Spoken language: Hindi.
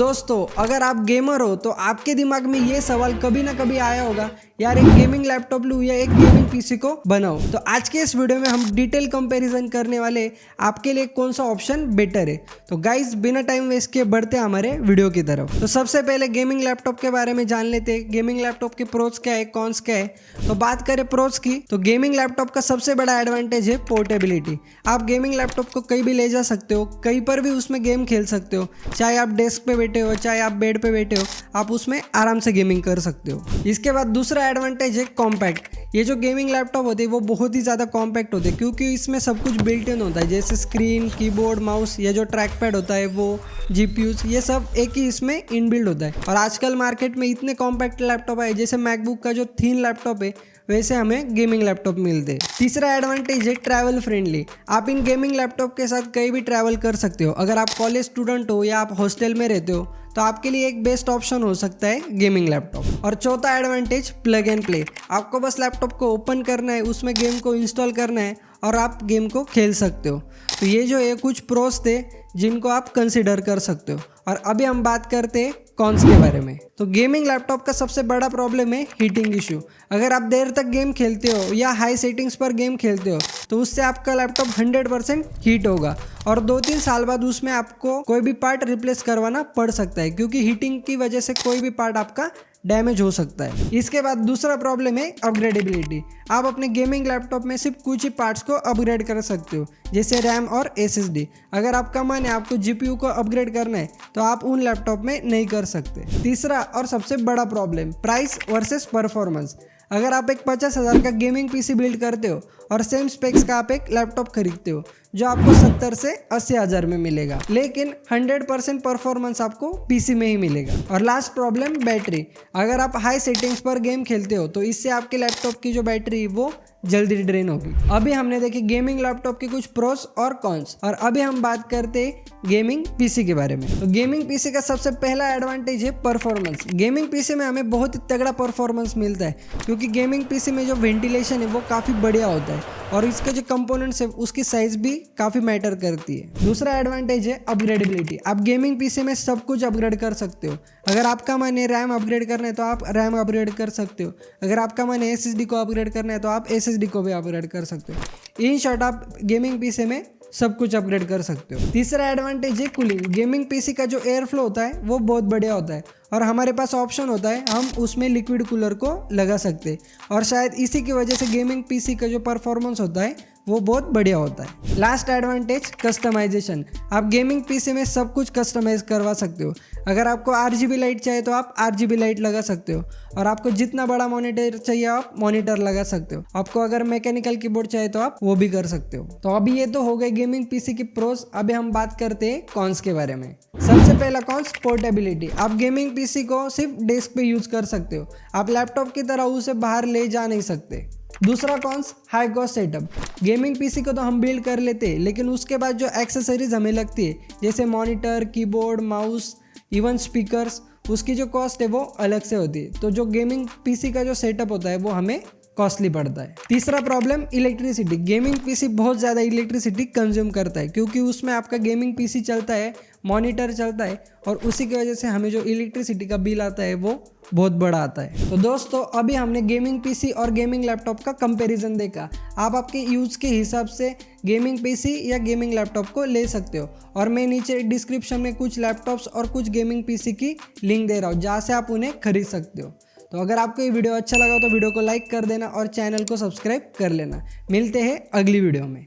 दोस्तों अगर आप गेमर हो तो आपके दिमाग में ये सवाल कभी ना कभी आया होगा, यार एक गेमिंग लैपटॉप लूँ या एक गेमिंग पीसी को बनाओ। तो आज के इस वीडियो में हम डिटेल कंपैरिजन करने वाले आपके लिए कौन सा ऑप्शन बेटर है। तो गाइस बिना टाइम वेस्ट किए बढ़ते हैं हमारे वीडियो की तरफ। तो सबसे पहले गेमिंग लैपटॉप के बारे में जान लेते हैं, गेमिंग लैपटॉप के प्रोज क्या है, कॉन्स क्या है। तो बात करें प्रोज की, तो गेमिंग लैपटॉप का सबसे बड़ा एडवांटेज है पोर्टेबिलिटी। आप गेमिंग लैपटॉप को कहीं भी ले जा सकते हो, कहीं पर भी उसमें गेम खेल सकते हो, चाहे आप डेस्क पे बैठे हो चाहे आप बेड पे बैठे हो, आप उसमें आराम से गेमिंग कर सकते हो। इसके बाद दूसरा एडवांटेज है कॉम्पैक्ट। ये जो गेमिंग लैपटॉप होते हैं वो बहुत ही ज़्यादा कॉम्पैक्ट होते हैं क्योंकि इसमें सब कुछ बिल्ट इन होता है, जैसे स्क्रीन, कीबोर्ड, माउस, ये जो ट्रैक पैड होता है वो, जीपीयूज, ये सब एक ही इसमें इनबिल्ड होता है। और आजकल मार्केट में इतने कॉम्पैक्ट लैपटॉप आए, जैसे मैकबुक का जो थिन लैपटॉप है वैसे हमें गेमिंग लैपटॉप मिलते हैं। तीसरा एडवांटेज है ट्रैवल फ्रेंडली। आप इन गेमिंग लैपटॉप के साथ कहीं भी ट्रैवल कर सकते हो। अगर आप कॉलेज स्टूडेंट हो या आप हॉस्टल में रहते हो तो आपके लिए एक बेस्ट ऑप्शन हो सकता है गेमिंग लैपटॉप। और चौथा एडवांटेज प्लग एंड प्ले। आपको बस लैपटॉप को ओपन करना है, उसमें गेम को इंस्टॉल करना है और आप गेम को खेल सकते हो। तो ये जो है कुछ प्रोस थे जिनको आप कंसिडर कर सकते हो। और अभी हम बात करते हैं कॉन्स के बारे में। तो गेमिंग लैपटॉप का सबसे बड़ा प्रॉब्लम है हीटिंग इशू। अगर आप देर तक गेम खेलते हो या हाई सेटिंग्स पर गेम खेलते हो तो उससे आपका लैपटॉप 100% हीट होगा और 2-3 साल बाद उसमें आपको कोई भी पार्ट रिप्लेस करवाना पड़ सकता है क्योंकि हीटिंग की वजह से कोई भी पार्ट आपका डैमेज हो सकता है। इसके बाद दूसरा प्रॉब्लम है अपग्रेडेबिलिटी। आप अपने गेमिंग लैपटॉप में सिर्फ कुछ ही पार्ट्स को अपग्रेड कर सकते हो, जैसे रैम और एसएसडी। अगर आपका मन है आपको जीपीयू को अपग्रेड करना है तो आप उन लैपटॉप में नहीं कर सकते। तीसरा और सबसे बड़ा प्रॉब्लम, प्राइस वर्सेस परफॉर्मेंस। अगर आप एक 50,000 का गेमिंग पीसी बिल्ड करते हो और सेम स्पेक्स का आप एक लैपटॉप खरीदते हो जो आपको 70 से 80,000 में मिलेगा, लेकिन 100% परफॉर्मेंस आपको पीसी में ही मिलेगा। और लास्ट प्रॉब्लम बैटरी। अगर आप हाई सेटिंग्स पर गेम खेलते हो तो इससे आपके लैपटॉप की जो बैटरी वो जल्दी ड्रेन होगी। अभी हमने देखे गेमिंग लैपटॉप के कुछ प्रोस और कॉन्स, और अभी हम बात करते हैं गेमिंग पीसी के बारे में। तो गेमिंग पीसी का सबसे पहला एडवांटेज है परफॉर्मेंस। गेमिंग पीसी में हमें बहुत ही तगड़ा परफॉर्मेंस मिलता है क्योंकि गेमिंग पीसी में जो वेंटिलेशन है वो काफ़ी बढ़िया होता है और इसके जो कंपोनेंट्स है उसकी साइज भी काफ़ी मैटर करती है। दूसरा एडवांटेज है अपग्रेडेबिलिटी। आप गेमिंग पीसी में सब कुछ अपग्रेड कर सकते हो। अगर आपका मन है रैम अपग्रेड करना है तो आप रैम अपग्रेड कर सकते हो। अगर आपका मन है एसएसडी को अपग्रेड करना है तो आप एसएसडी को भी अपग्रेड कर सकते हो। इन शॉर्ट आप गेमिंग पीसी में सब कुछ अपग्रेड कर सकते हो। तीसरा एडवांटेज है कूलिंग। गेमिंग पीसी का जो एयर फ्लो होता है वो बहुत बढ़िया होता है और हमारे पास ऑप्शन होता है हम उसमें लिक्विड कूलर को लगा सकते हैं और शायद इसी की वजह से गेमिंग पीसी का जो परफॉर्मेंस होता है वो बहुत बढ़िया होता है। Last advantage customisation. आप गेमिंग पीसी में सब कुछ कस्टमाइज करवा सकते हो। अगर आपको RGB लाइट चाहिए तो आप RGB लाइट लगा सकते हो और आपको जितना बड़ा मॉनिटर चाहिए आप मॉनिटर लगा सकते हो। आपको अगर मैकेनिकल कीबोर्ड चाहिए तो आप वो भी कर सकते हो। तो अभी ये तो हो गए गेमिंग पीसी की प्रोस। अभी हम बात करते हैं कॉन्स के बारे में। सबसे पहला कॉन्स पोर्टेबिलिटी। आप गेमिंग पीसी को सिर्फ डेस्क पे यूज कर सकते हो, आप लैपटॉप की तरह उसे बाहर ले जा नहीं सकते। दूसरा cons high cost setup. Gaming PC को तो हम बिल्ड कर लेते हैं लेकिन उसके बाद जो एक्सेसरीज हमें लगती है जैसे monitor, keyboard, mouse, even speakers, उसकी जो कॉस्ट है वो अलग से होती है। तो जो गेमिंग पीसी का जो सेटअप होता है वो हमें कॉस्टली पड़ता है। तीसरा प्रॉब्लम इलेक्ट्रिसिटी। गेमिंग पीसी बहुत ज़्यादा इलेक्ट्रिसिटी कंज्यूम करता है क्योंकि उसमें आपका गेमिंग पीसी चलता है, मॉनिटर चलता है और उसी की वजह से हमें जो इलेक्ट्रिसिटी का बिल आता है वो बहुत बड़ा आता है। तो दोस्तों अभी हमने गेमिंग पीसी और गेमिंग लैपटॉप का कंपैरिजन देखा। आप आपके यूज़ के हिसाब से गेमिंग पीसी या गेमिंग लैपटॉप को ले सकते हो और मैं नीचे डिस्क्रिप्शन में कुछ लैपटॉप्स और कुछ गेमिंग पीसी की लिंक दे रहा हूँ जहाँ से आप उन्हें खरीद सकते हो। तो अगर आपको ये वीडियो अच्छा लगा तो वीडियो को लाइक कर देना और चैनल को सब्सक्राइब कर लेना। मिलते हैं अगली वीडियो में।